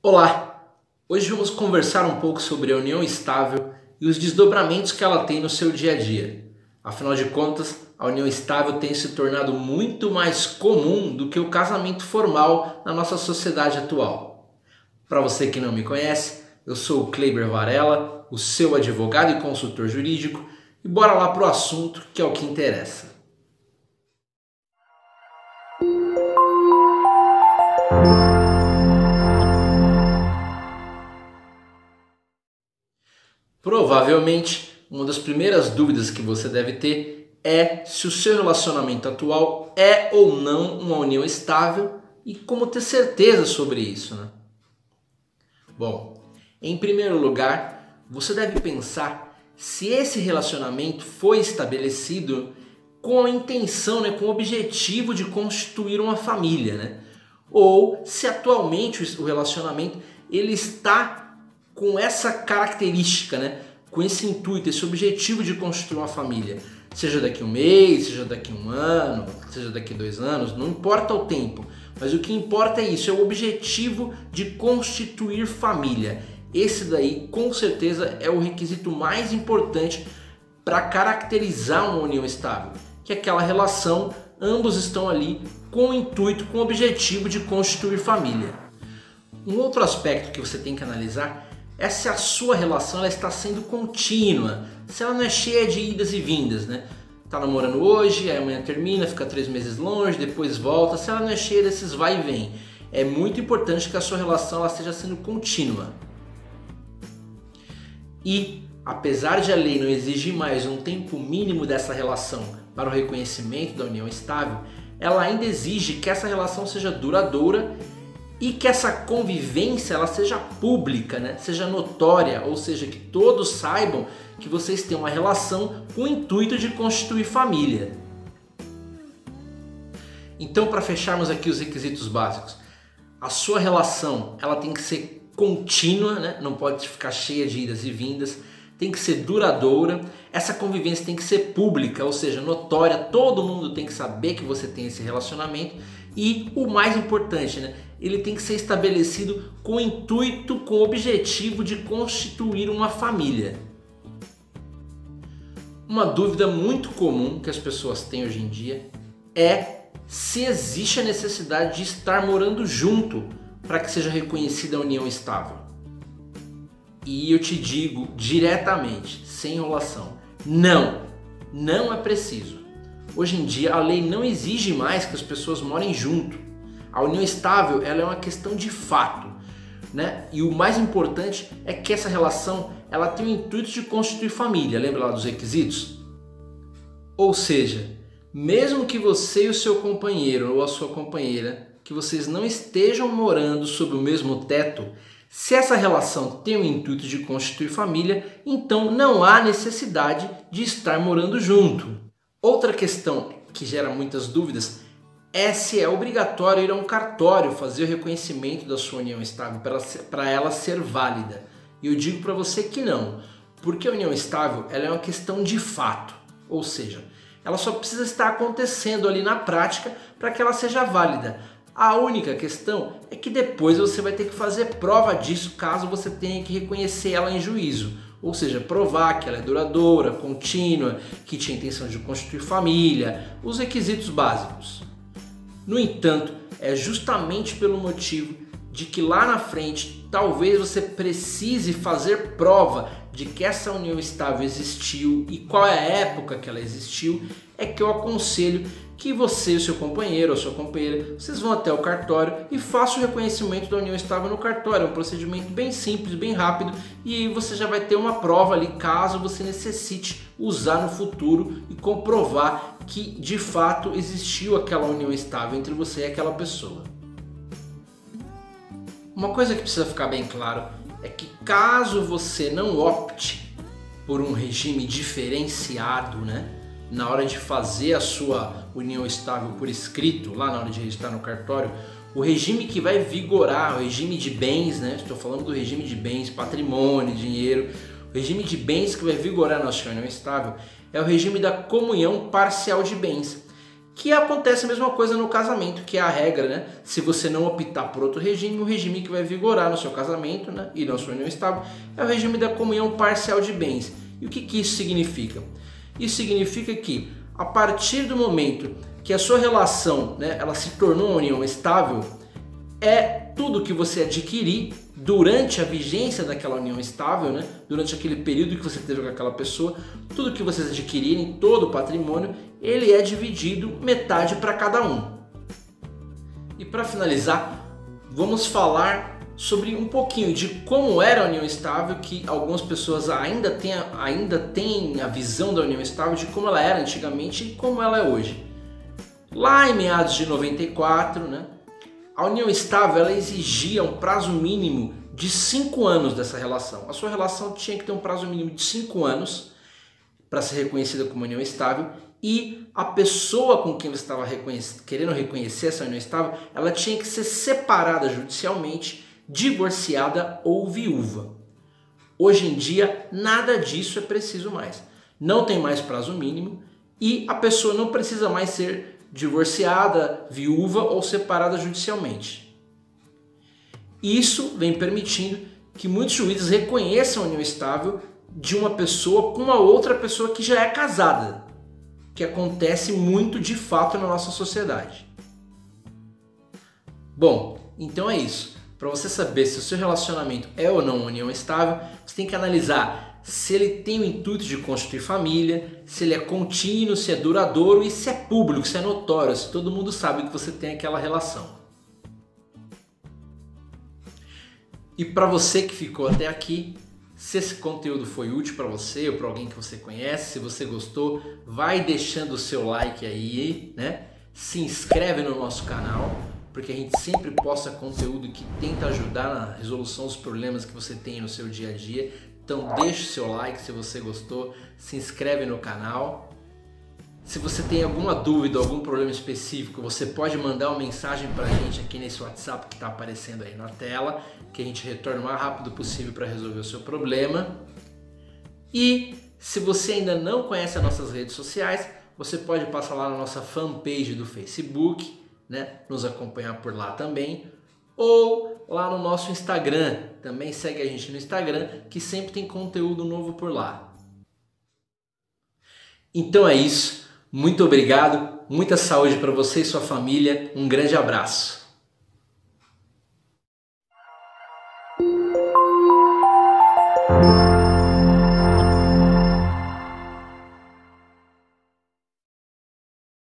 Olá! Hoje vamos conversar um pouco sobre a união estável e os desdobramentos que ela tem no seu dia a dia. Afinal de contas, a união estável tem se tornado muito mais comum do que o casamento formal na nossa sociedade atual. Para você que não me conhece, eu sou o Kleiber Varela, o seu advogado e consultor jurídico, e bora lá pro assunto que é o que interessa. Provavelmente, uma das primeiras dúvidas que você deve ter é se o seu relacionamento atual é ou não uma união estável e como ter certeza sobre isso, né? Bom, em primeiro lugar, você deve pensar se esse relacionamento foi estabelecido com a intenção, com o objetivo de constituir uma família, né? Ou se atualmente o relacionamento ele está com essa característica, com esse intuito, esse objetivo de constituir uma família. Seja daqui um mês, seja daqui um ano, seja daqui 2 anos, não importa o tempo. Mas o que importa é isso, é o objetivo de constituir família. Esse daí, com certeza, é o requisito mais importante para caracterizar uma união estável. Que é aquela relação, ambos estão ali com o intuito, com o objetivo de constituir família. Um outro aspecto que você tem que analisar é se a sua relação ela está sendo contínua, se ela não é cheia de idas e vindas, Tá namorando hoje, aí amanhã termina, fica 3 meses longe, depois volta, se ela não é cheia desses vai e vem. É muito importante que a sua relação ela esteja sendo contínua. E, apesar de a lei não exigir mais um tempo mínimo dessa relação para o reconhecimento da união estável, ela ainda exige que essa relação seja duradoura e que essa convivência ela seja pública, seja notória, ou seja, que todos saibam que vocês têm uma relação com o intuito de constituir família. Então, para fecharmos aqui os requisitos básicos, a sua relação ela tem que ser contínua, não pode ficar cheia de idas e vindas, tem que ser duradoura, essa convivência tem que ser pública, ou seja, notória, todo mundo tem que saber que você tem esse relacionamento e o mais importante, ele tem que ser estabelecido com o intuito, com o objetivo de constituir uma família. Uma dúvida muito comum que as pessoas têm hoje em dia é se existe a necessidade de estar morando junto para que seja reconhecida a união estável. E eu te digo diretamente, sem enrolação, não é preciso. Hoje em dia a lei não exige mais que as pessoas morem junto. A união estável ela é uma questão de fato, E o mais importante é que essa relação ela tem o intuito de constituir família. Lembra lá dos requisitos? Ou seja, mesmo que você e o seu companheiro ou a sua companheira, que vocês não estejam morando sob o mesmo teto, se essa relação tem o intuito de constituir família, então não há necessidade de estar morando junto. Outra questão que gera muitas dúvidas é se é obrigatório ir a um cartório fazer o reconhecimento da sua união estável para ela ser válida. E eu digo para você que não, porque a união estável ela é uma questão de fato, ou seja, ela só precisa estar acontecendo ali na prática para que ela seja válida. A única questão é que depois você vai ter que fazer prova disso caso você tenha que reconhecer ela em juízo. Ou seja, provar que ela é duradoura, contínua, que tinha intenção de constituir família, os requisitos básicos. No entanto, é justamente pelo motivo de que lá na frente talvez você precise fazer prova de que essa união estável existiu e qual é a época que ela existiu, é que eu aconselho que você e o seu companheiro ou sua companheira, vocês vão até o cartório e façam o reconhecimento da união estável no cartório. É um procedimento bem simples, bem rápido e você já vai ter uma prova ali caso você necessite usar no futuro e comprovar que de fato existiu aquela união estável entre você e aquela pessoa. Uma coisa que precisa ficar bem claro é que caso você não opte por um regime diferenciado, na hora de fazer a sua união estável por escrito, lá na hora de registrar no cartório, o regime que vai vigorar, o regime de bens, estou falando do regime de bens, patrimônio, dinheiro, o regime de bens que vai vigorar na sua união estável é o regime da comunhão parcial de bens, Que acontece a mesma coisa no casamento, que é a regra, né? Se você não optar por outro regime, o regime que vai vigorar no seu casamento, né, e na sua união estável é o regime da comunhão parcial de bens. E o que isso significa? Isso significa que a partir do momento que a sua relação, né, ela se tornou uma união estável, tudo que você adquirir durante a vigência daquela união estável, né, durante aquele período que você teve com aquela pessoa, tudo que vocês adquirirem, todo o patrimônio, ele é dividido metade para cada um. E para finalizar, vamos falar sobre um pouquinho de como era a união estável, que algumas pessoas ainda têm a visão da união estável de como ela era antigamente e como ela é hoje. Lá em meados de 94, né, a união estável ela exigia um prazo mínimo de 5 anos dessa relação. A sua relação tinha que ter um prazo mínimo de 5 anos para ser reconhecida como união estável, e a pessoa com quem você estava querendo reconhecer essa união estável, ela tinha que ser separada judicialmente, divorciada ou viúva. Hoje em dia, nada disso é preciso mais. Não tem mais prazo mínimo e a pessoa não precisa mais ser divorciada, viúva ou separada judicialmente. Isso vem permitindo que muitos juízes reconheçam a união estável de uma pessoa com uma outra pessoa que já é casada, que acontece muito de fato na nossa sociedade. Bom, então é isso. Para você saber se o seu relacionamento é ou não uma união estável, você tem que analisar se ele tem o intuito de constituir família, se ele é contínuo, se é duradouro e se é público, se é notório, se todo mundo sabe que você tem aquela relação. E para você que ficou até aqui, se esse conteúdo foi útil para você ou para alguém que você conhece, se você gostou, vai deixando o seu like aí, né? Se inscreve no nosso canal, porque a gente sempre posta conteúdo que tenta ajudar na resolução dos problemas que você tem no seu dia a dia. Então deixa o seu like se você gostou, se inscreve no canal. Se você tem alguma dúvida, algum problema específico, você pode mandar uma mensagem para a gente aqui nesse WhatsApp que está aparecendo aí na tela, que a gente retorna o mais rápido possível para resolver o seu problema. E se você ainda não conhece as nossas redes sociais, você pode passar lá na nossa fanpage do Facebook, né, nos acompanhar por lá também, ou lá no nosso Instagram, também segue a gente no Instagram, que sempre tem conteúdo novo por lá. Então é isso, muito obrigado, muita saúde para você e sua família, um grande abraço.